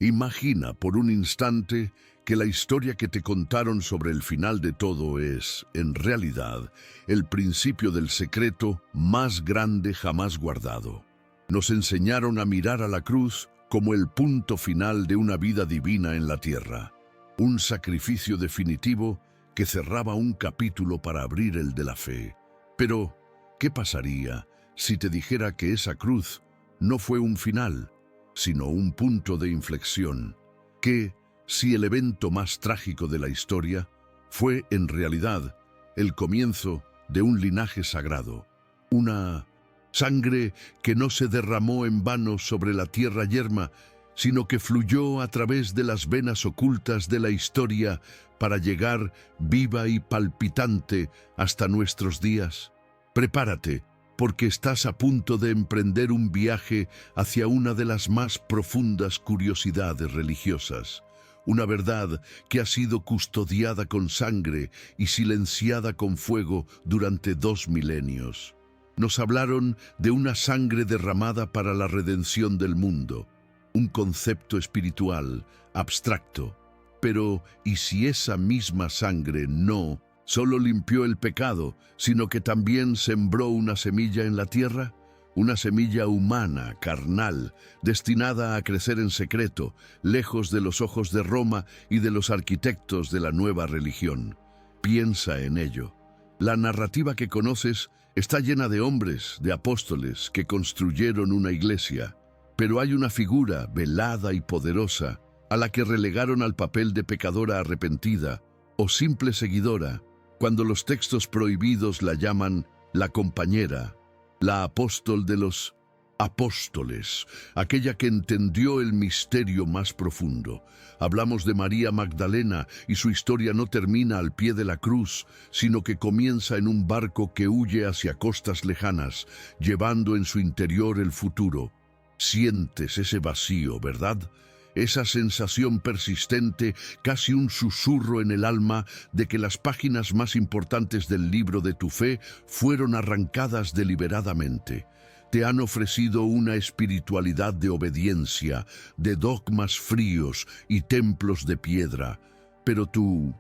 Imagina por un instante que la historia que te contaron sobre el final de todo es, en realidad, el principio del secreto más grande jamás guardado. Nos enseñaron a mirar a la cruz como el punto final de una vida divina en la tierra, un sacrificio definitivo que cerraba un capítulo para abrir el de la fe. Pero, ¿qué pasaría si te dijera que esa cruz no fue un final, sino un punto de inflexión? Que, si el evento más trágico de la historia fue en realidad el comienzo de un linaje sagrado, una sangre que no se derramó en vano sobre la tierra yerma, sino que fluyó a través de las venas ocultas de la historia para llegar viva y palpitante hasta nuestros días. Prepárate, porque estás a punto de emprender un viaje hacia una de las más profundas curiosidades religiosas, una verdad que ha sido custodiada con sangre y silenciada con fuego durante 2 milenios. Nos hablaron de una sangre derramada para la redención del mundo, un concepto espiritual, abstracto. Pero, ¿y si esa misma sangre no solo limpió el pecado, sino que también sembró una semilla en la tierra? Una semilla humana, carnal, destinada a crecer en secreto, lejos de los ojos de Roma y de los arquitectos de la nueva religión. Piensa en ello. La narrativa que conoces está llena de hombres, de apóstoles, que construyeron una iglesia. Pero hay una figura velada y poderosa a la que relegaron al papel de pecadora arrepentida o simple seguidora, cuando los textos prohibidos la llaman la compañera, la apóstol de los apóstoles, aquella que entendió el misterio más profundo. Hablamos de María Magdalena y su historia no termina al pie de la cruz, sino que comienza en un barco que huye hacia costas lejanas, llevando en su interior el futuro. Sientes ese vacío, ¿verdad? Esa sensación persistente, casi un susurro en el alma, de que las páginas más importantes del libro de tu fe fueron arrancadas deliberadamente. Te han ofrecido una espiritualidad de obediencia, de dogmas fríos y templos de piedra. Pero tu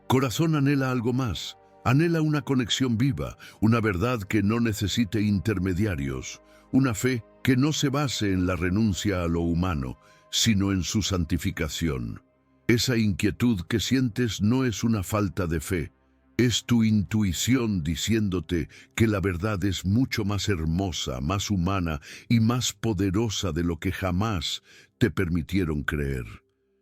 corazón anhela algo más. Anhela una conexión viva, una verdad que no necesite intermediarios, una fe que no se base en la renuncia a lo humano, sino en su santificación. Esa inquietud que sientes no es una falta de fe, es tu intuición diciéndote que la verdad es mucho más hermosa, más humana y más poderosa de lo que jamás te permitieron creer.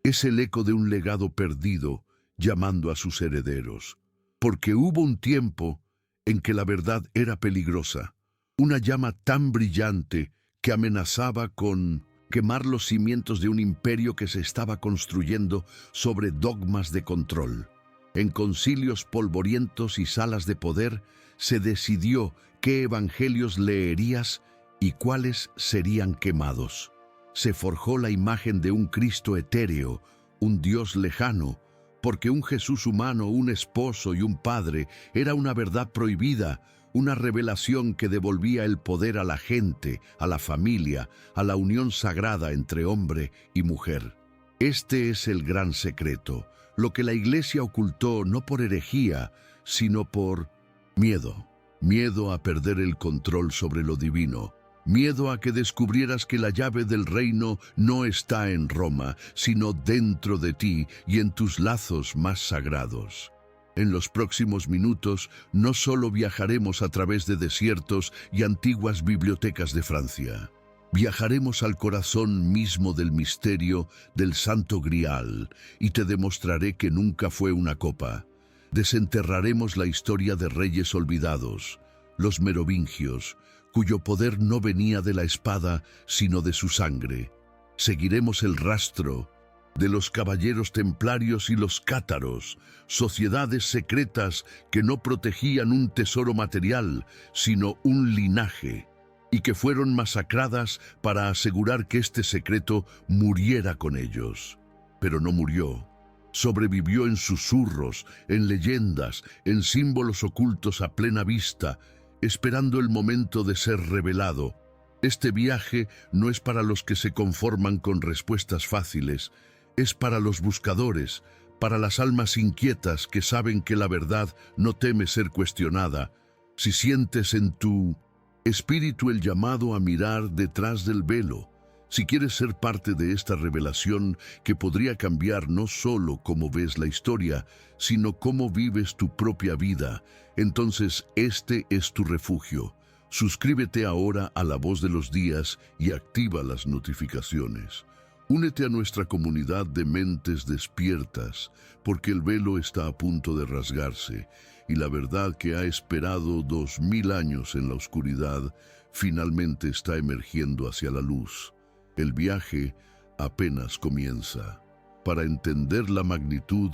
Es el eco de un legado perdido llamando a sus herederos. Porque hubo un tiempo en que la verdad era peligrosa, una llama tan brillante que amenazaba con quemar los cimientos de un imperio que se estaba construyendo sobre dogmas de control. En concilios polvorientos y salas de poder se decidió qué evangelios leerías y cuáles serían quemados. Se forjó la imagen de un Cristo etéreo, un Dios lejano, porque un Jesús humano, un esposo y un padre era una verdad prohibida, una revelación que devolvía el poder a la gente, a la familia, a la unión sagrada entre hombre y mujer. Este es el gran secreto, lo que la Iglesia ocultó no por herejía, sino por miedo. Miedo a perder el control sobre lo divino. Miedo a que descubrieras que la llave del reino no está en Roma, sino dentro de ti y en tus lazos más sagrados. En los próximos minutos no solo viajaremos a través de desiertos y antiguas bibliotecas de Francia. Viajaremos al corazón mismo del misterio del Santo Grial y te demostraré que nunca fue una copa. Desenterraremos la historia de reyes olvidados, los merovingios, cuyo poder no venía de la espada sino de su sangre. Seguiremos el rastro de los caballeros templarios y los cátaros, sociedades secretas que no protegían un tesoro material, sino un linaje, y que fueron masacradas para asegurar que este secreto muriera con ellos. Pero no murió. Sobrevivió en susurros, en leyendas, en símbolos ocultos a plena vista, esperando el momento de ser revelado. Este viaje no es para los que se conforman con respuestas fáciles, es para los buscadores, para las almas inquietas que saben que la verdad no teme ser cuestionada. Si sientes en tu espíritu el llamado a mirar detrás del velo, si quieres ser parte de esta revelación que podría cambiar no solo cómo ves la historia, sino cómo vives tu propia vida, entonces este es tu refugio. Suscríbete ahora a La Voz de los Días y activa las notificaciones. Únete a nuestra comunidad de mentes despiertas, porque el velo está a punto de rasgarse y la verdad que ha esperado 2000 años en la oscuridad finalmente está emergiendo hacia la luz. El viaje apenas comienza. Para entender la magnitud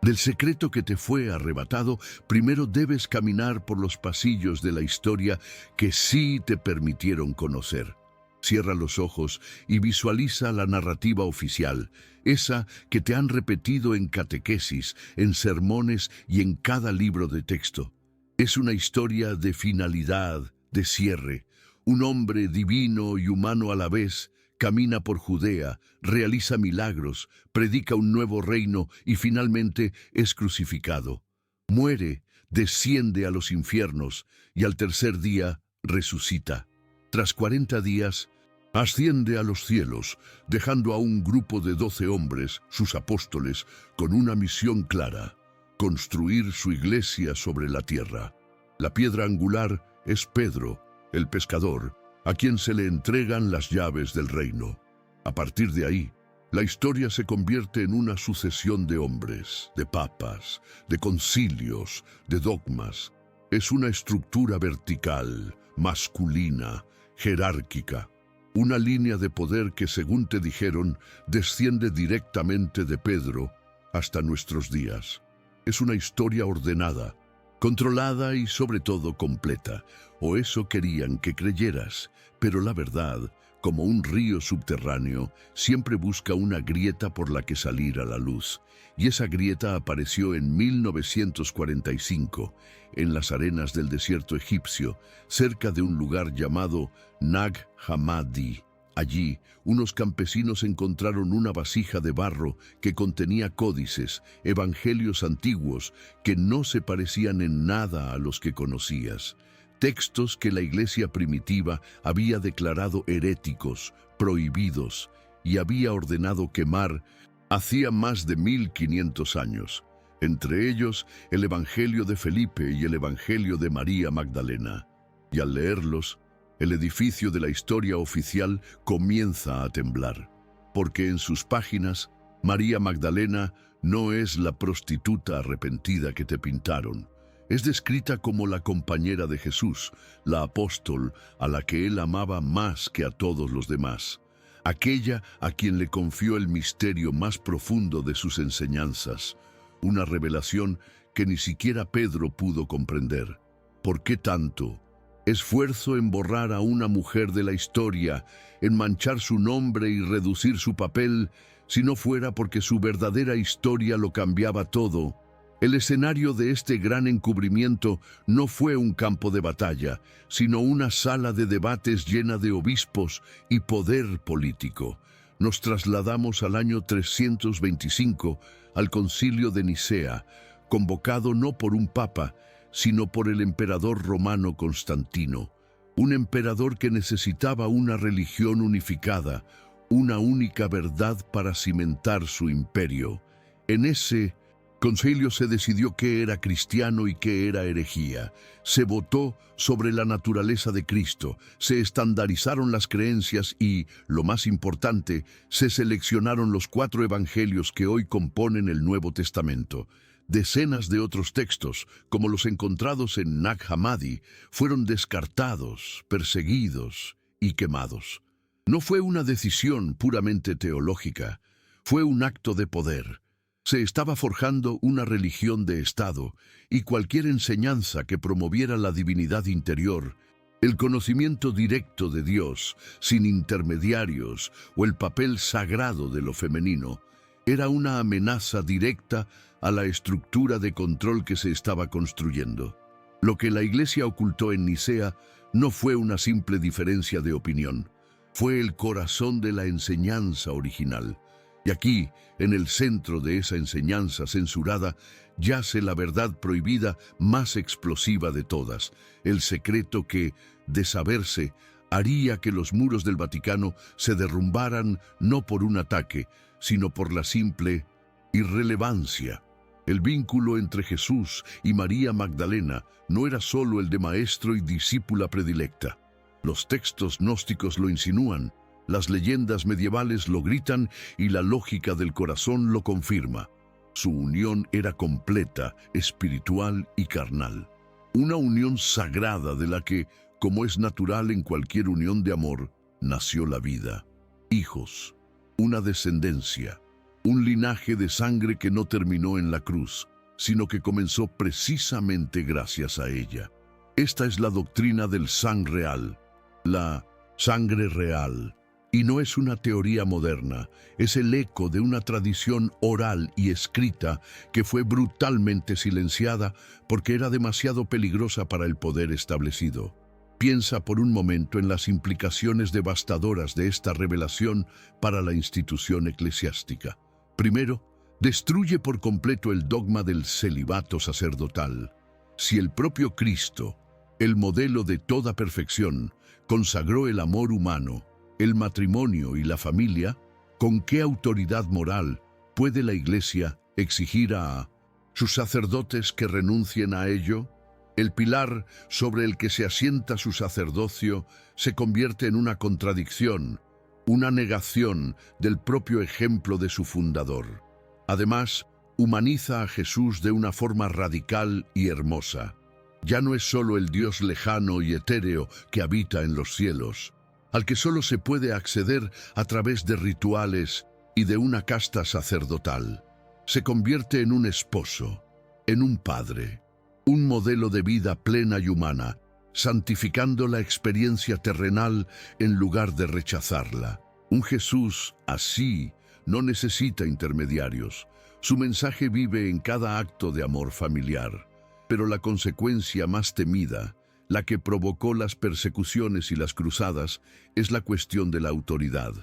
del secreto que te fue arrebatado, primero debes caminar por los pasillos de la historia que sí te permitieron conocer. Cierra los ojos y visualiza la narrativa oficial, esa que te han repetido en catequesis, en sermones y en cada libro de texto. Es una historia de finalidad, de cierre. Un hombre divino y humano a la vez camina por Judea, realiza milagros, predica un nuevo reino y finalmente es crucificado. Muere, desciende a los infiernos y al tercer día resucita. Tras 40 días, asciende a los cielos, dejando a un grupo de 12 hombres, sus apóstoles, con una misión clara: construir su iglesia sobre la tierra. La piedra angular es Pedro, el pescador, a quien se le entregan las llaves del reino. A partir de ahí, la historia se convierte en una sucesión de hombres, de papas, de concilios, de dogmas. Es una estructura vertical, masculina, jerárquica. Una línea de poder que, según te dijeron, desciende directamente de Pedro hasta nuestros días. Es una historia ordenada, controlada y sobre todo completa, o eso querían que creyeras, pero la verdad, como un río subterráneo, siempre busca una grieta por la que salir a la luz, y esa grieta apareció en 1945, en las arenas del desierto egipcio, cerca de un lugar llamado Nag Hammadi. Allí, unos campesinos encontraron una vasija de barro que contenía códices, evangelios antiguos que no se parecían en nada a los que conocías. Textos que la iglesia primitiva había declarado heréticos, prohibidos, y había ordenado quemar hacía más de 1500 años. Entre ellos, el Evangelio de Felipe y el Evangelio de María Magdalena. Y al leerlos, el edificio de la historia oficial comienza a temblar, porque en sus páginas, María Magdalena no es la prostituta arrepentida que te pintaron. Es descrita como la compañera de Jesús, la apóstol a la que él amaba más que a todos los demás, aquella a quien le confió el misterio más profundo de sus enseñanzas, una revelación que ni siquiera Pedro pudo comprender. ¿Por qué tanto esfuerzo en borrar a una mujer de la historia, en manchar su nombre y reducir su papel, si no fuera porque su verdadera historia lo cambiaba todo? El escenario de este gran encubrimiento no fue un campo de batalla, sino una sala de debates llena de obispos y poder político. Nos trasladamos al año 325, al Concilio de Nicea, convocado no por un papa, sino por el emperador romano Constantino, un emperador que necesitaba una religión unificada, una única verdad para cimentar su imperio. En ese concilio se decidió qué era cristiano y qué era herejía. Se votó sobre la naturaleza de Cristo, se estandarizaron las creencias y, lo más importante, se seleccionaron los 4 evangelios que hoy componen el Nuevo Testamento. Decenas de otros textos, como los encontrados en Nag Hammadi, fueron descartados, perseguidos y quemados. No fue una decisión puramente teológica, fue un acto de poder. Se estaba forjando una religión de Estado y cualquier enseñanza que promoviera la divinidad interior, el conocimiento directo de Dios, sin intermediarios, o el papel sagrado de lo femenino, era una amenaza directa a la estructura de control que se estaba construyendo. Lo que la Iglesia ocultó en Nicea no fue una simple diferencia de opinión, fue el corazón de la enseñanza original. Y aquí, en el centro de esa enseñanza censurada, yace la verdad prohibida más explosiva de todas, el secreto que, de saberse, haría que los muros del Vaticano se derrumbaran no por un ataque, sino por la simple irrelevancia. El vínculo entre Jesús y María Magdalena no era solo el de maestro y discípula predilecta. Los textos gnósticos lo insinúan, las leyendas medievales lo gritan y la lógica del corazón lo confirma. Su unión era completa, espiritual y carnal. Una unión sagrada de la que, como es natural en cualquier unión de amor, nació la vida. Hijos, una descendencia, un linaje de sangre que no terminó en la cruz, sino que comenzó precisamente gracias a ella. Esta es la doctrina del sang real, la sangre real. Y no es una teoría moderna, es el eco de una tradición oral y escrita que fue brutalmente silenciada porque era demasiado peligrosa para el poder establecido. Piensa por un momento en las implicaciones devastadoras de esta revelación para la institución eclesiástica. Primero, destruye por completo el dogma del celibato sacerdotal. Si el propio Cristo, el modelo de toda perfección, consagró el amor humano, el matrimonio y la familia, ¿con qué autoridad moral puede la Iglesia exigir a sus sacerdotes que renuncien a ello? El pilar sobre el que se asienta su sacerdocio se convierte en una contradicción, una negación del propio ejemplo de su fundador. Además, humaniza a Jesús de una forma radical y hermosa. Ya no es solo el Dios lejano y etéreo que habita en los cielos, al que solo se puede acceder a través de rituales y de una casta sacerdotal. Se convierte en un esposo, en un padre, un modelo de vida plena y humana, santificando la experiencia terrenal en lugar de rechazarla. Un Jesús así no necesita intermediarios. Su mensaje vive en cada acto de amor familiar. Pero la consecuencia más temida, la que provocó las persecuciones y las cruzadas, es la cuestión de la autoridad.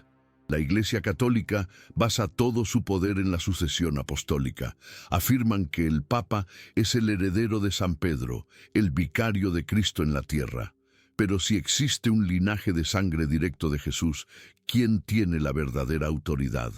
La Iglesia Católica basa todo su poder en la sucesión apostólica. Afirman que el Papa es el heredero de San Pedro, el vicario de Cristo en la tierra. Pero si existe un linaje de sangre directo de Jesús, ¿quién tiene la verdadera autoridad?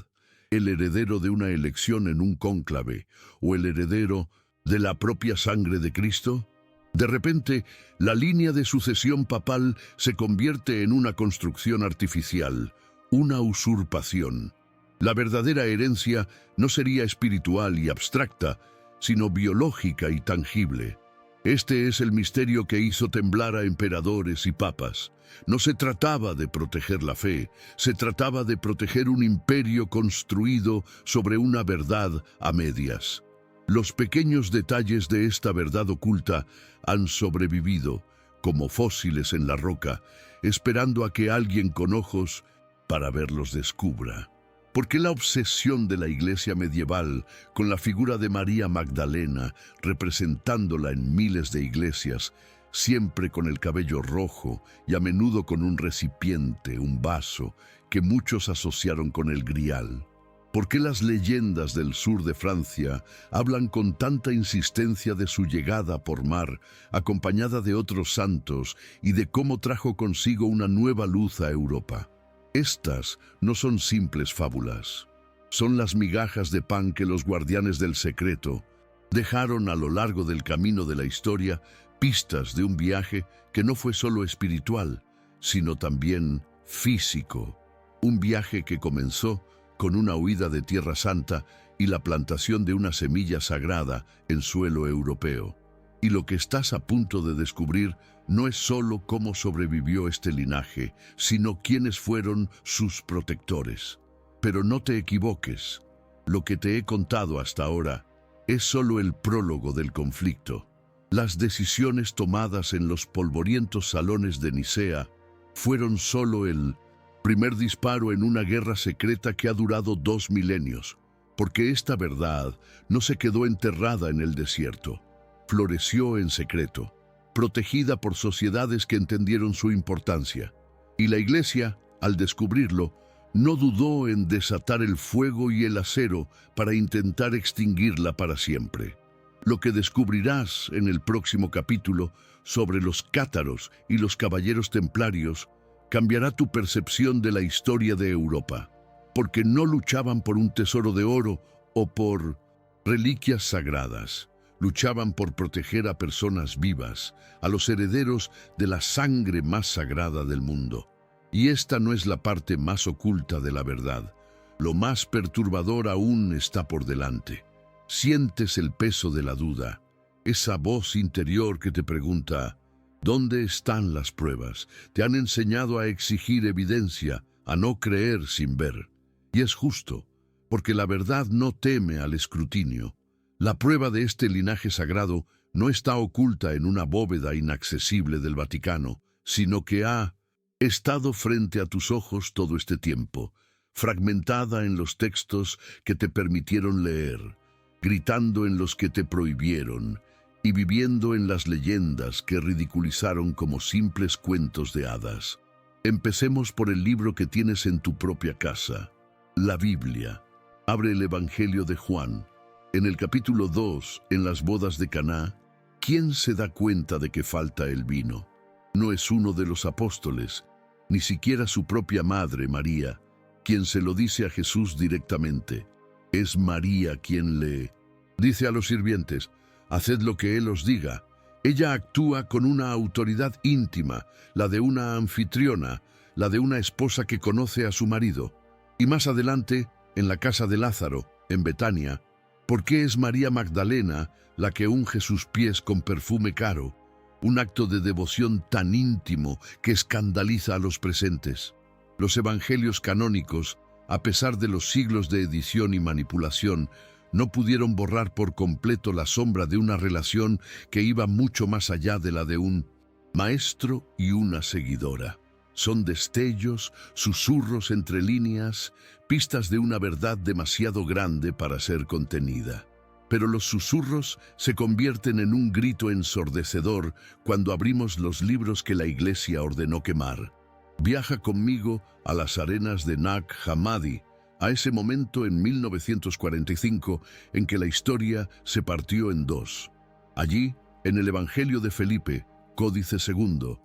¿El heredero de una elección en un cónclave o el heredero de la propia sangre de Cristo? De repente, la línea de sucesión papal se convierte en una construcción artificial, una usurpación. La verdadera herencia no sería espiritual y abstracta, sino biológica y tangible. Este es el misterio que hizo temblar a emperadores y papas. No se trataba de proteger la fe, se trataba de proteger un imperio construido sobre una verdad a medias. Los pequeños detalles de esta verdad oculta han sobrevivido, como fósiles en la roca, esperando a que alguien con ojos para verlos descubra. ¿Por qué la obsesión de la Iglesia medieval con la figura de María Magdalena, representándola en miles de iglesias, siempre con el cabello rojo y a menudo con un recipiente, un vaso, que muchos asociaron con el grial? ¿Por qué las leyendas del sur de Francia hablan con tanta insistencia de su llegada por mar, acompañada de otros santos, y de cómo trajo consigo una nueva luz a Europa? Estas no son simples fábulas. Son las migajas de pan que los guardianes del secreto dejaron a lo largo del camino de la historia, pistas de un viaje que no fue solo espiritual, sino también físico. Un viaje que comenzó con una huida de Tierra Santa y la plantación de una semilla sagrada en suelo europeo. Y lo que estás a punto de descubrir no es solo cómo sobrevivió este linaje, sino quiénes fueron sus protectores. Pero no te equivoques, lo que te he contado hasta ahora es solo el prólogo del conflicto. Las decisiones tomadas en los polvorientos salones de Nicea fueron solo el primer disparo en una guerra secreta que ha durado 2 milenios, porque esta verdad no se quedó enterrada en el desierto, floreció en secreto. protegida por sociedades que entendieron su importancia. Y la Iglesia, al descubrirlo, no dudó en desatar el fuego y el acero para intentar extinguirla para siempre. Lo que descubrirás en el próximo capítulo sobre los cátaros y los caballeros templarios cambiará tu percepción de la historia de Europa, porque no luchaban por un tesoro de oro o por reliquias sagradas. Luchaban por proteger a personas vivas, a los herederos de la sangre más sagrada del mundo. Y esta no es la parte más oculta de la verdad. Lo más perturbador aún está por delante. Sientes el peso de la duda, esa voz interior que te pregunta, ¿dónde están las pruebas? Te han enseñado a exigir evidencia, a no creer sin ver. Y es justo, porque la verdad no teme al escrutinio. La prueba de este linaje sagrado no está oculta en una bóveda inaccesible del Vaticano, sino que ha estado frente a tus ojos todo este tiempo, fragmentada en los textos que te permitieron leer, gritando en los que te prohibieron y viviendo en las leyendas que ridiculizaron como simples cuentos de hadas. Empecemos por el libro que tienes en tu propia casa, la Biblia. Abre el Evangelio de Juan. En el capítulo 2, en las bodas de Caná, ¿quién se da cuenta de que falta el vino? No es uno de los apóstoles, ni siquiera su propia madre, María, quien se lo dice a Jesús directamente. Es María quien le dice a los sirvientes, haced lo que Él os diga. Ella actúa con una autoridad íntima, la de una anfitriona, la de una esposa que conoce a su marido. Y más adelante, en la casa de Lázaro, en Betania, ¿por qué es María Magdalena la que unge sus pies con perfume caro? Un acto de devoción tan íntimo que escandaliza a los presentes. Los evangelios canónicos, a pesar de los siglos de edición y manipulación, no pudieron borrar por completo la sombra de una relación que iba mucho más allá de la de un maestro y una seguidora. Son destellos, susurros entre líneas, pistas de una verdad demasiado grande para ser contenida. Pero los susurros se convierten en un grito ensordecedor cuando abrimos los libros que la Iglesia ordenó quemar. Viaja conmigo a las arenas de Nag Hammadi, a ese momento en 1945 en que la historia se partió en dos. Allí, en el Evangelio de Felipe, Códice II,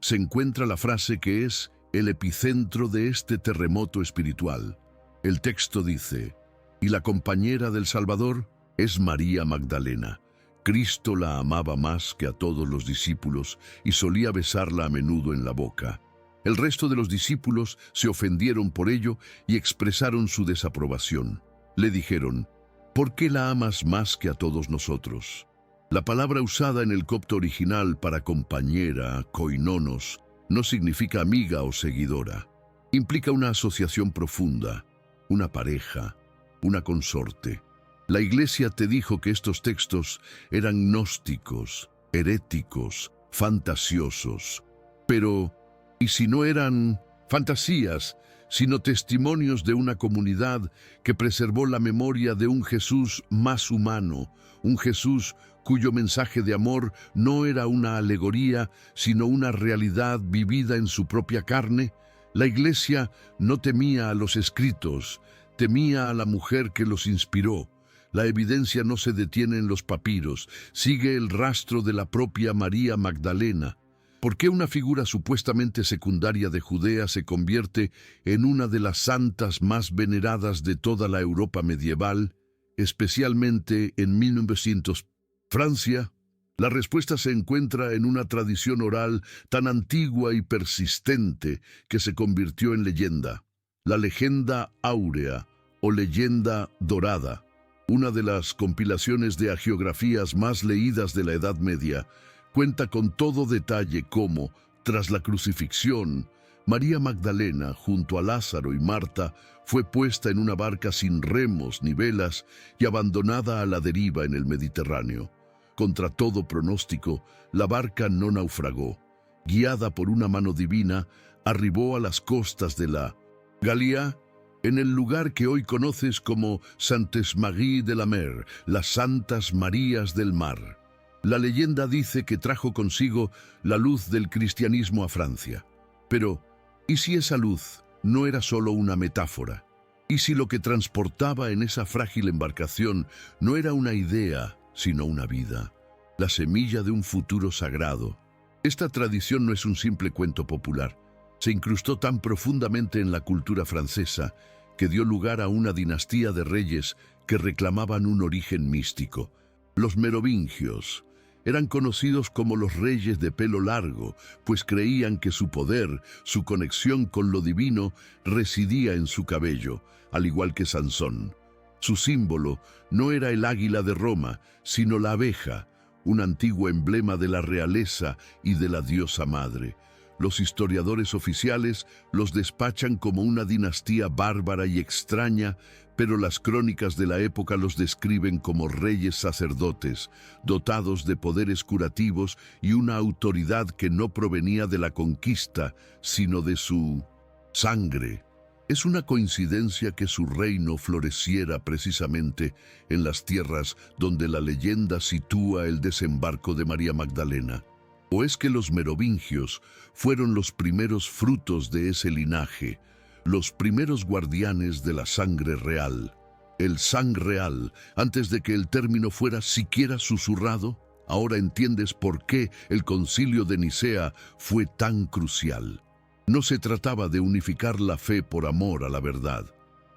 se encuentra la frase que es el epicentro de este terremoto espiritual. El texto dice, y la compañera del Salvador es María Magdalena. Cristo la amaba más que a todos los discípulos y solía besarla a menudo en la boca. El resto de los discípulos se ofendieron por ello y expresaron su desaprobación. Le dijeron, ¿por qué la amas más que a todos nosotros? La palabra usada en el copto original para compañera, koinonos, no significa amiga o seguidora. Implica una asociación profunda, una pareja, una consorte. La Iglesia te dijo que estos textos eran gnósticos, heréticos, fantasiosos. Pero, ¿y si no eran fantasías, sino testimonios de una comunidad que preservó la memoria de un Jesús más humano, un Jesús cuyo mensaje de amor no era una alegoría, sino una realidad vivida en su propia carne? La Iglesia no temía a los escritos, temía a la mujer que los inspiró. La evidencia no se detiene en los papiros, sigue el rastro de la propia María Magdalena. ¿Por qué una figura supuestamente secundaria de Judea se convierte en una de las santas más veneradas de toda la Europa medieval, especialmente en 1900? Francia. La respuesta se encuentra en una tradición oral tan antigua y persistente que se convirtió en leyenda. La legenda áurea o leyenda dorada, una de las compilaciones de hagiografías más leídas de la Edad Media, cuenta con todo detalle cómo, tras la crucifixión, María Magdalena, junto a Lázaro y Marta, fue puesta en una barca sin remos ni velas y abandonada a la deriva en el Mediterráneo. Contra todo pronóstico, la barca no naufragó. Guiada por una mano divina, arribó a las costas de la Galia, en el lugar que hoy conoces como Santes Maries de la Mer, las Santas Marías del Mar. La leyenda dice que trajo consigo la luz del cristianismo a Francia. Pero, ¿y si esa luz no era solo una metáfora? ¿Y si lo que transportaba en esa frágil embarcación no era una idea, sino una vida? La semilla de un futuro sagrado. Esta tradición no es un simple cuento popular. Se incrustó tan profundamente en la cultura francesa que dio lugar a una dinastía de reyes que reclamaban un origen místico. Los merovingios eran conocidos como los reyes de pelo largo, pues creían que su poder, su conexión con lo divino, residía en su cabello, al igual que Sansón. Su símbolo no era el águila de Roma, sino la abeja, un antiguo emblema de la realeza y de la diosa madre. Los historiadores oficiales los despachan como una dinastía bárbara y extraña, pero las crónicas de la época los describen como reyes sacerdotes, dotados de poderes curativos y una autoridad que no provenía de la conquista, sino de su sangre. Es una coincidencia que su reino floreciera precisamente en las tierras donde la leyenda sitúa el desembarco de María Magdalena. ¿O es que los merovingios fueron los primeros frutos de ese linaje, los primeros guardianes de la sangre real? El sang real, antes de que el término fuera siquiera susurrado. Ahora entiendes por qué el Concilio de Nicea fue tan crucial. No se trataba de unificar la fe por amor a la verdad.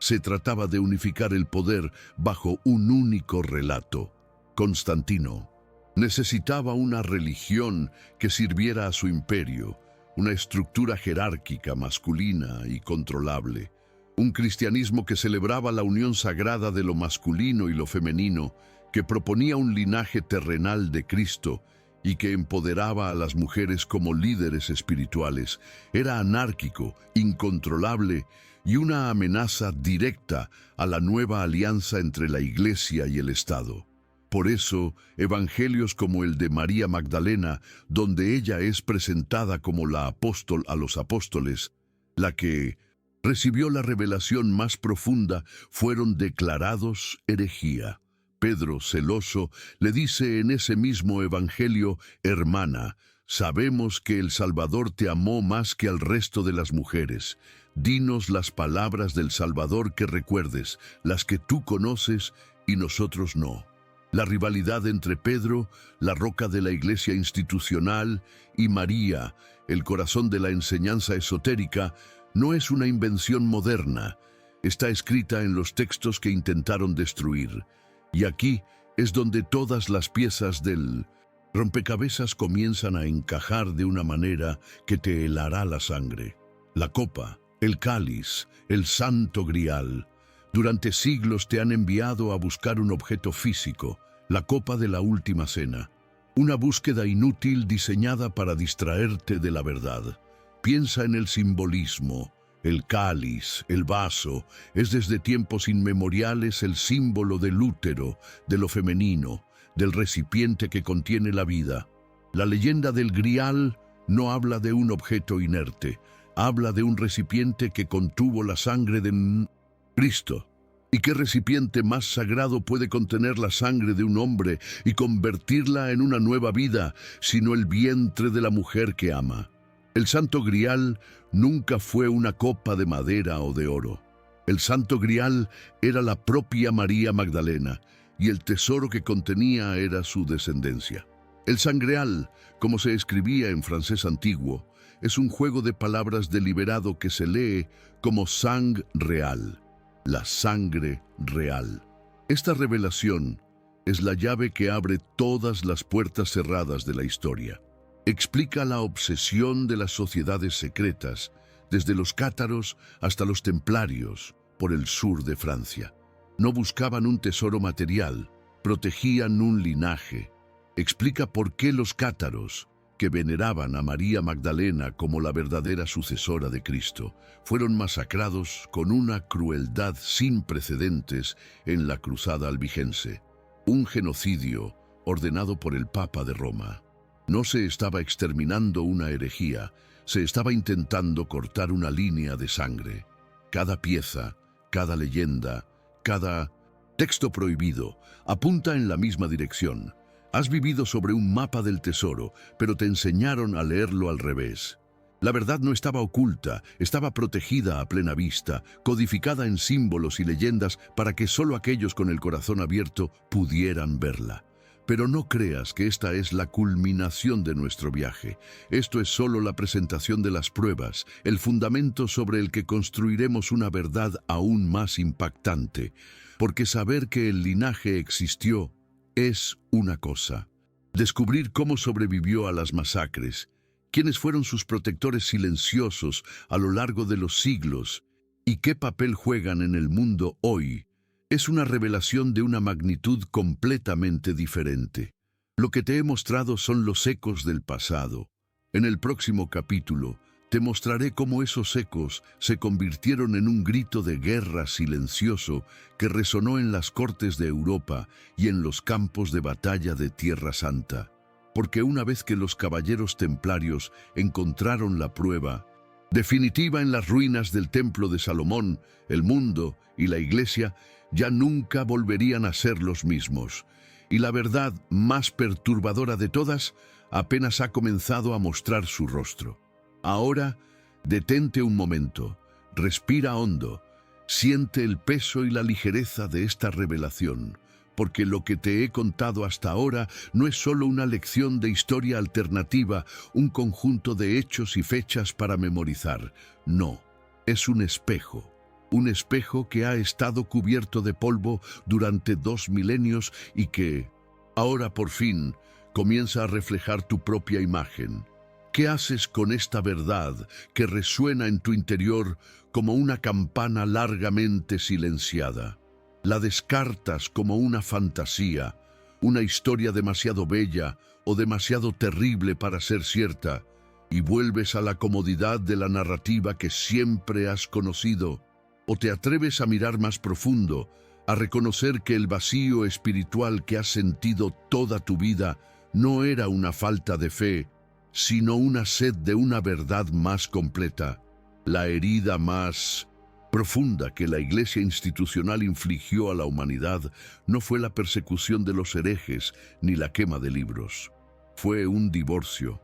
Se trataba de unificar el poder bajo un único relato. Constantino necesitaba una religión que sirviera a su imperio, una estructura jerárquica, masculina y controlable. Un cristianismo que celebraba la unión sagrada de lo masculino y lo femenino, que proponía un linaje terrenal de Cristo y que empoderaba a las mujeres como líderes espirituales. Era anárquico, incontrolable y una amenaza directa a la nueva alianza entre la Iglesia y el Estado. Por eso, evangelios como el de María Magdalena, donde ella es presentada como la apóstol a los apóstoles, la que recibió la revelación más profunda, fueron declarados herejía. Pedro, celoso, le dice en ese mismo evangelio: «Hermana, sabemos que el Salvador te amó más que al resto de las mujeres. Dinos las palabras del Salvador que recuerdes, las que tú conoces y nosotros no». La rivalidad entre Pedro, la roca de la iglesia institucional, y María, el corazón de la enseñanza esotérica, no es una invención moderna. Está escrita en los textos que intentaron destruir. Y aquí es donde todas las piezas del rompecabezas comienzan a encajar de una manera que te helará la sangre. La copa, el cáliz, el santo grial. Durante siglos te han enviado a buscar un objeto físico, la copa de la última cena. Una búsqueda inútil diseñada para distraerte de la verdad. Piensa en el simbolismo. El cáliz, el vaso, es desde tiempos inmemoriales el símbolo del útero, de lo femenino, del recipiente que contiene la vida. La leyenda del grial no habla de un objeto inerte, habla de un recipiente que contuvo la sangre de Cristo. ¿Y qué recipiente más sagrado puede contener la sangre de un hombre y convertirla en una nueva vida, sino el vientre de la mujer que ama? El Santo Grial nunca fue una copa de madera o de oro. El Santo Grial era la propia María Magdalena, y el tesoro que contenía era su descendencia. El sangreal, como se escribía en francés antiguo, es un juego de palabras deliberado que se lee como sang real, la sangre real. Esta revelación es la llave que abre todas las puertas cerradas de la historia. Explica la obsesión de las sociedades secretas, desde los cátaros hasta los templarios, por el sur de Francia. No buscaban un tesoro material, protegían un linaje. Explica por qué los cátaros, que veneraban a María Magdalena como la verdadera sucesora de Cristo, fueron masacrados con una crueldad sin precedentes en la Cruzada Albigense. Un genocidio ordenado por el Papa de Roma. No se estaba exterminando una herejía, se estaba intentando cortar una línea de sangre. Cada pieza, cada leyenda, cada texto prohibido apunta en la misma dirección, Has vivido sobre un mapa del tesoro, pero te enseñaron a leerlo al revés. La verdad no estaba oculta, estaba protegida a plena vista, codificada en símbolos y leyendas para que solo aquellos con el corazón abierto pudieran verla. Pero no creas que esta es la culminación de nuestro viaje. Esto es solo la presentación de las pruebas, el fundamento sobre el que construiremos una verdad aún más impactante. Porque saber que el linaje existió es una cosa. Descubrir cómo sobrevivió a las masacres, quiénes fueron sus protectores silenciosos a lo largo de los siglos y qué papel juegan en el mundo hoy, es una revelación de una magnitud completamente diferente. Lo que te he mostrado son los ecos del pasado. En el próximo capítulo, te mostraré cómo esos ecos se convirtieron en un grito de guerra silencioso que resonó en las cortes de Europa y en los campos de batalla de Tierra Santa. Porque una vez que los caballeros templarios encontraron la prueba definitiva en las ruinas del Templo de Salomón, el mundo y la Iglesia ya nunca volverían a ser los mismos. Y la verdad más perturbadora de todas apenas ha comenzado a mostrar su rostro. Ahora, detente un momento, respira hondo, siente el peso y la ligereza de esta revelación, porque lo que te he contado hasta ahora no es solo una lección de historia alternativa, un conjunto de hechos y fechas para memorizar. No, es un espejo que ha estado cubierto de polvo durante 2 milenios y que, ahora por fin, comienza a reflejar tu propia imagen. ¿Qué haces con esta verdad que resuena en tu interior como una campana largamente silenciada? ¿La descartas como una fantasía, una historia demasiado bella o demasiado terrible para ser cierta, y vuelves a la comodidad de la narrativa que siempre has conocido? ¿O te atreves a mirar más profundo, a reconocer que el vacío espiritual que has sentido toda tu vida no era una falta de fe, sino una sed de una verdad más completa? La herida más profunda que la Iglesia institucional infligió a la humanidad no fue la persecución de los herejes ni la quema de libros. Fue un divorcio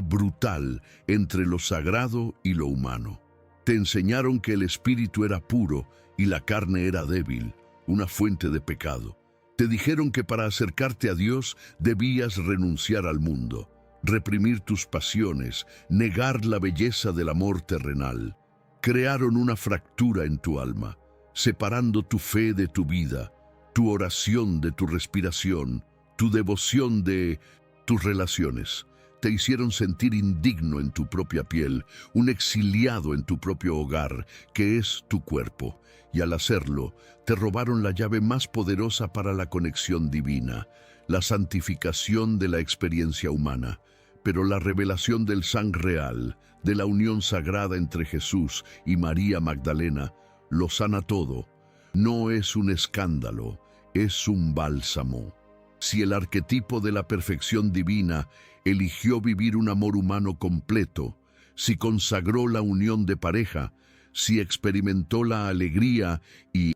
brutal entre lo sagrado y lo humano. Te enseñaron que el espíritu era puro y la carne era débil, una fuente de pecado. Te dijeron que para acercarte a Dios debías renunciar al mundo, reprimir tus pasiones, negar la belleza del amor terrenal. Crearon una fractura en tu alma, separando tu fe de tu vida, tu oración de tu respiración, tu devoción de tus relaciones. Te hicieron sentir indigno en tu propia piel, un exiliado en tu propio hogar, que es tu cuerpo. Y al hacerlo, te robaron la llave más poderosa para la conexión divina, la santificación de la experiencia humana. Pero la revelación del sang real, de la unión sagrada entre Jesús y María Magdalena, lo sana todo. No es un escándalo, es un bálsamo. Si el arquetipo de la perfección divina eligió vivir un amor humano completo, si consagró la unión de pareja, si experimentó la alegría y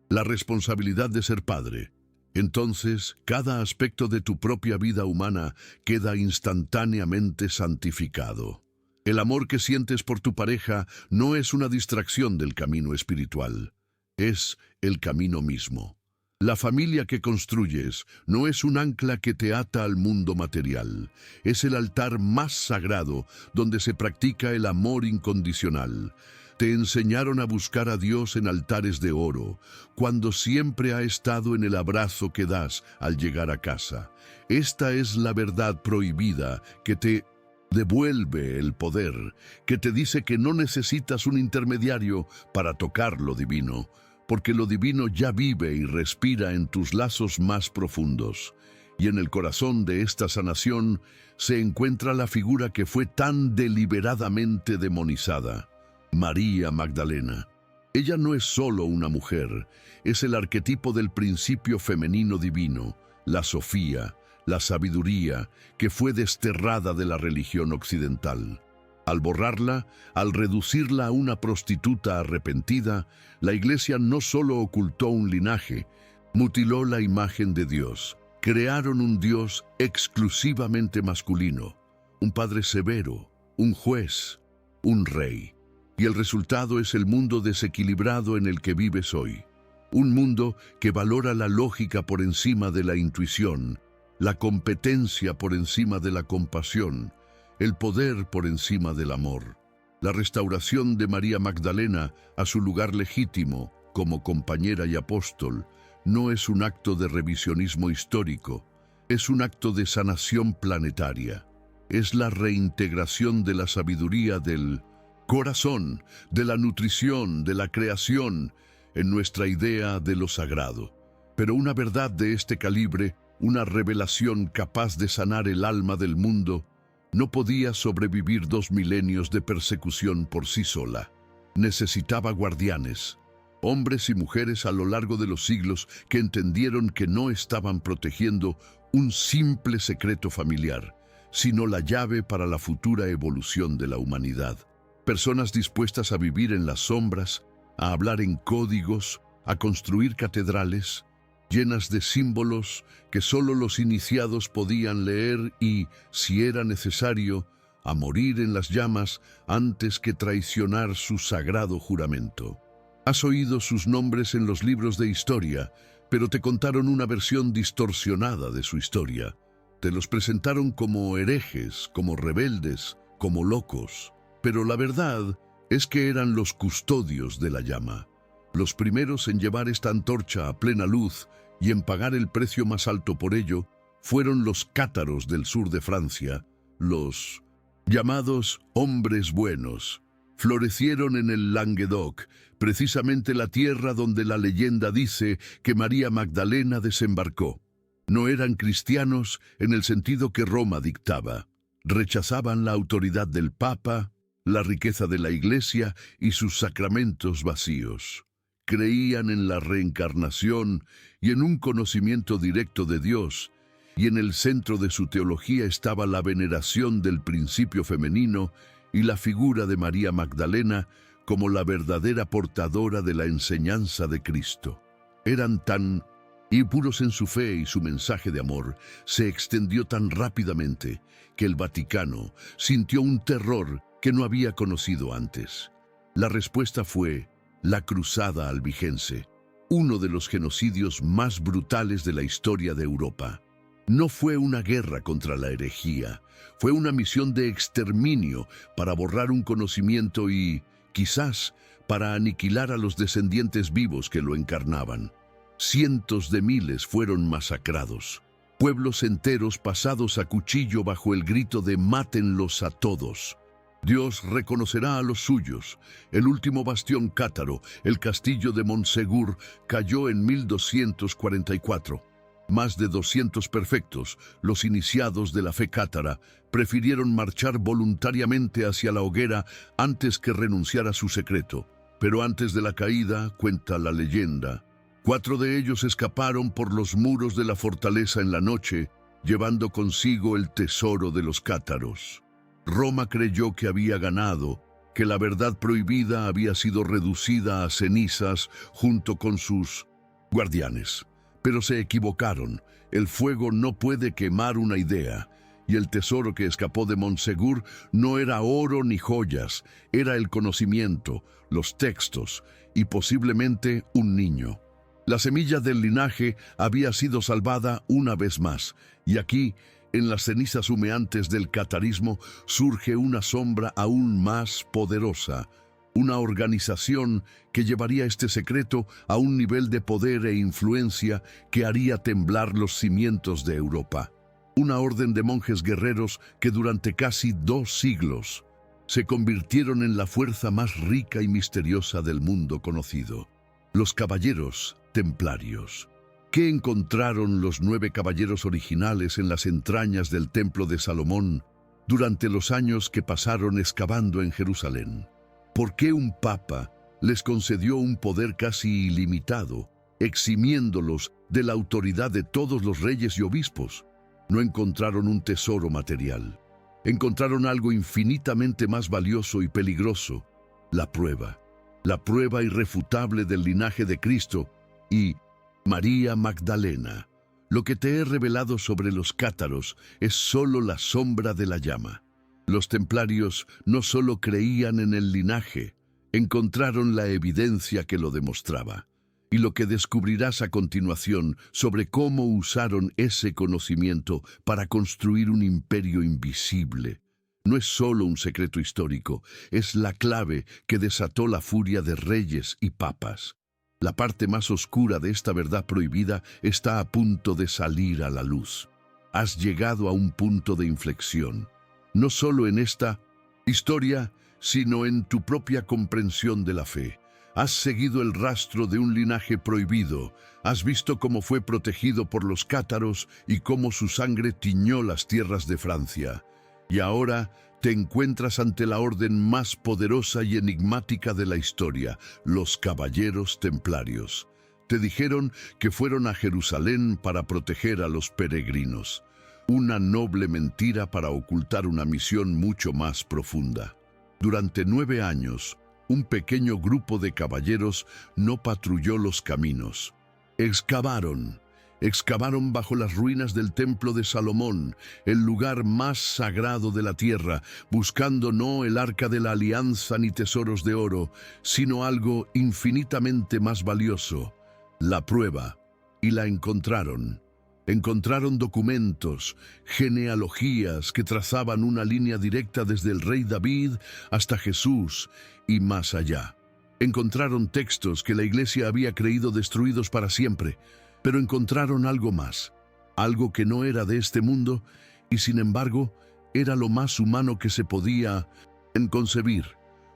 la responsabilidad de ser padre, entonces cada aspecto de tu propia vida humana queda instantáneamente santificado. El amor que sientes por tu pareja no es una distracción del camino espiritual, es el camino mismo. La familia que construyes no es un ancla que te ata al mundo material, es el altar más sagrado donde se practica el amor incondicional. Te enseñaron a buscar a Dios en altares de oro, cuando siempre ha estado en el abrazo que das al llegar a casa. Esta es la verdad prohibida que te devuelve el poder, que te dice que no necesitas un intermediario para tocar lo divino, porque lo divino ya vive y respira en tus lazos más profundos. Y en el corazón de esta sanación se encuentra la figura que fue tan deliberadamente demonizada, María Magdalena. Ella no es solo una mujer, es el arquetipo del principio femenino divino, la Sofía, la sabiduría, que fue desterrada de la religión occidental. Al borrarla, al reducirla a una prostituta arrepentida, la Iglesia no solo ocultó un linaje, mutiló la imagen de Dios. Crearon un Dios exclusivamente masculino, un padre severo, un juez, un rey. Y el resultado es el mundo desequilibrado en el que vives hoy. Un mundo que valora la lógica por encima de la intuición, la competencia por encima de la compasión, el poder por encima del amor. La restauración de María Magdalena a su lugar legítimo como compañera y apóstol no es un acto de revisionismo histórico, es un acto de sanación planetaria. Es la reintegración de la sabiduría del corazón, de la nutrición, de la creación, en nuestra idea de lo sagrado. Pero una verdad de este calibre, una revelación capaz de sanar el alma del mundo, no podía sobrevivir 2 milenios de persecución por sí sola. Necesitaba guardianes, hombres y mujeres a lo largo de los siglos que entendieron que no estaban protegiendo un simple secreto familiar, sino la llave para la futura evolución de la humanidad. Personas dispuestas a vivir en las sombras, a hablar en códigos, a construir catedrales, llenas de símbolos que solo los iniciados podían leer y, si era necesario, a morir en las llamas antes que traicionar su sagrado juramento. Has oído sus nombres en los libros de historia, pero te contaron una versión distorsionada de su historia. Te los presentaron como herejes, como rebeldes, como locos. Pero la verdad es que eran los custodios de la llama, los primeros en llevar esta antorcha a plena luz y en pagar el precio más alto por ello, fueron los cátaros del sur de Francia, los llamados hombres buenos. Florecieron en el Languedoc, precisamente la tierra donde la leyenda dice que María Magdalena desembarcó. No eran cristianos en el sentido que Roma dictaba. Rechazaban la autoridad del Papa, la riqueza de la Iglesia y sus sacramentos vacíos. Creían en la reencarnación y en un conocimiento directo de Dios, y en el centro de su teología estaba la veneración del principio femenino y la figura de María Magdalena como la verdadera portadora de la enseñanza de Cristo. Eran tan puros en su fe, y su mensaje de amor se extendió tan rápidamente que el Vaticano sintió un terror que no había conocido antes. La respuesta fue la Cruzada Albigense, uno de los genocidios más brutales de la historia de Europa. No fue una guerra contra la herejía, fue una misión de exterminio para borrar un conocimiento y, quizás, para aniquilar a los descendientes vivos que lo encarnaban. Cientos de miles fueron masacrados, pueblos enteros pasados a cuchillo bajo el grito de «mátenlos a todos». Dios reconocerá a los suyos. El último bastión cátaro, el castillo de Montsegur, cayó en 1244. Más de 200 perfectos, los iniciados de la fe cátara, prefirieron marchar voluntariamente hacia la hoguera antes que renunciar a su secreto. Pero antes de la caída, cuenta la leyenda, 4 de ellos escaparon por los muros de la fortaleza en la noche, llevando consigo el tesoro de los cátaros. Roma creyó que había ganado, que la verdad prohibida había sido reducida a cenizas junto con sus guardianes. Pero se equivocaron. El fuego no puede quemar una idea, y el tesoro que escapó de Montsegur no era oro ni joyas, era el conocimiento, los textos y posiblemente un niño. La semilla del linaje había sido salvada una vez más, y aquí, en las cenizas humeantes del catarismo, surge una sombra aún más poderosa, una organización que llevaría este secreto a un nivel de poder e influencia que haría temblar los cimientos de Europa. Una orden de monjes guerreros que durante casi 2 siglos se convirtieron en la fuerza más rica y misteriosa del mundo conocido. Los caballeros templarios. ¿Qué encontraron los 9 caballeros originales en las entrañas del Templo de Salomón durante los años que pasaron excavando en Jerusalén? ¿Por qué un papa les concedió un poder casi ilimitado, eximiéndolos de la autoridad de todos los reyes y obispos? No encontraron un tesoro material. Encontraron algo infinitamente más valioso y peligroso: la prueba irrefutable del linaje de Cristo y María Magdalena. Lo que te he revelado sobre los cátaros es solo la sombra de la llama. Los templarios no solo creían en el linaje, encontraron la evidencia que lo demostraba. Y lo que descubrirás a continuación sobre cómo usaron ese conocimiento para construir un imperio invisible. No es solo un secreto histórico, es la clave que desató la furia de reyes y papas. La parte más oscura de esta verdad prohibida está a punto de salir a la luz. Has llegado a un punto de inflexión, no solo en esta historia, sino en tu propia comprensión de la fe. Has seguido el rastro de un linaje prohibido, has visto cómo fue protegido por los cátaros y cómo su sangre tiñó las tierras de Francia. Y ahora te encuentras ante la orden más poderosa y enigmática de la historia, los Caballeros Templarios. Te dijeron que fueron a Jerusalén para proteger a los peregrinos. Una noble mentira para ocultar una misión mucho más profunda. Durante 9 años, un pequeño grupo de caballeros no patrulló los caminos. Excavaron bajo las ruinas del Templo de Salomón, el lugar más sagrado de la tierra, buscando no el Arca de la Alianza ni tesoros de oro, sino algo infinitamente más valioso, la prueba, y la encontraron. Encontraron documentos, genealogías que trazaban una línea directa desde el rey David hasta Jesús y más allá. Encontraron textos que la Iglesia había creído destruidos para siempre, pero encontraron algo más, algo que no era de este mundo y sin embargo era lo más humano que se podía concebir.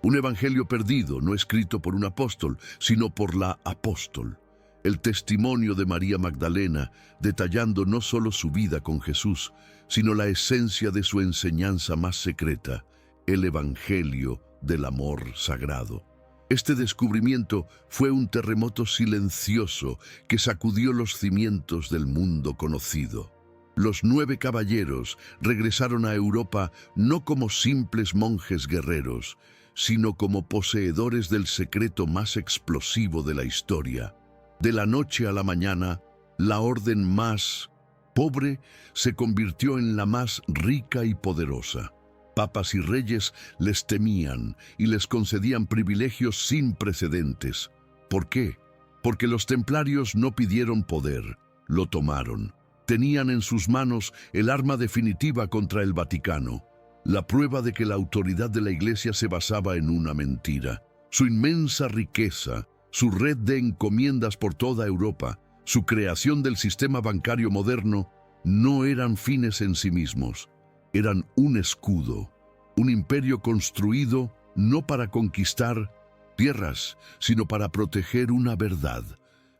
Un evangelio perdido, no escrito por un apóstol, sino por la apóstol. El testimonio de María Magdalena, detallando no solo su vida con Jesús, sino la esencia de su enseñanza más secreta, el evangelio del amor sagrado. Este descubrimiento fue un terremoto silencioso que sacudió los cimientos del mundo conocido. Los 9 caballeros regresaron a Europa no como simples monjes guerreros, sino como poseedores del secreto más explosivo de la historia. De la noche a la mañana, la orden más pobre se convirtió en la más rica y poderosa. Papas y reyes les temían y les concedían privilegios sin precedentes. ¿Por qué? Porque los templarios no pidieron poder, lo tomaron. Tenían en sus manos el arma definitiva contra el Vaticano, la prueba de que la autoridad de la Iglesia se basaba en una mentira. Su inmensa riqueza, su red de encomiendas por toda Europa, su creación del sistema bancario moderno, no eran fines en sí mismos. Eran un escudo, un imperio construido no para conquistar tierras, sino para proteger una verdad.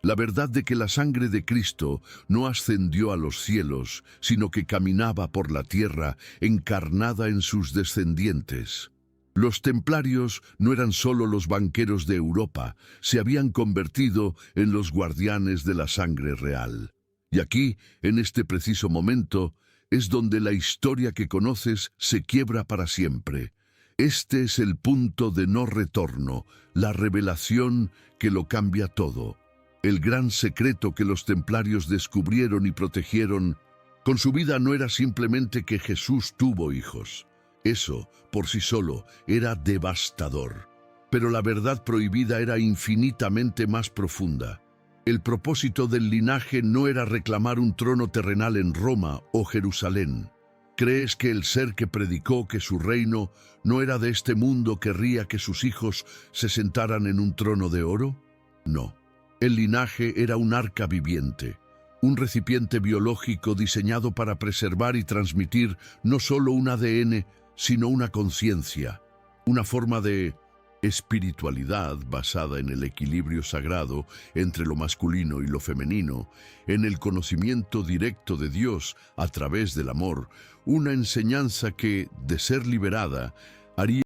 La verdad de que la sangre de Cristo no ascendió a los cielos, sino que caminaba por la tierra encarnada en sus descendientes. Los templarios no eran solo los banqueros de Europa, se habían convertido en los guardianes de la sangre real. Y aquí, en este preciso momento, es donde la historia que conoces se quiebra para siempre. Este es el punto de no retorno, la revelación que lo cambia todo. El gran secreto que los templarios descubrieron y protegieron con su vida no era simplemente que Jesús tuvo hijos. Eso, por sí solo, era devastador. Pero la verdad prohibida era infinitamente más profunda. El propósito del linaje no era reclamar un trono terrenal en Roma o Jerusalén. ¿Crees que el ser que predicó que su reino no era de este mundo querría que sus hijos se sentaran en un trono de oro? No. El linaje era un arca viviente, un recipiente biológico diseñado para preservar y transmitir no solo un ADN, sino una conciencia, una forma de espiritualidad basada en el equilibrio sagrado entre lo masculino y lo femenino, en el conocimiento directo de Dios a través del amor, una enseñanza que, de ser liberada, haría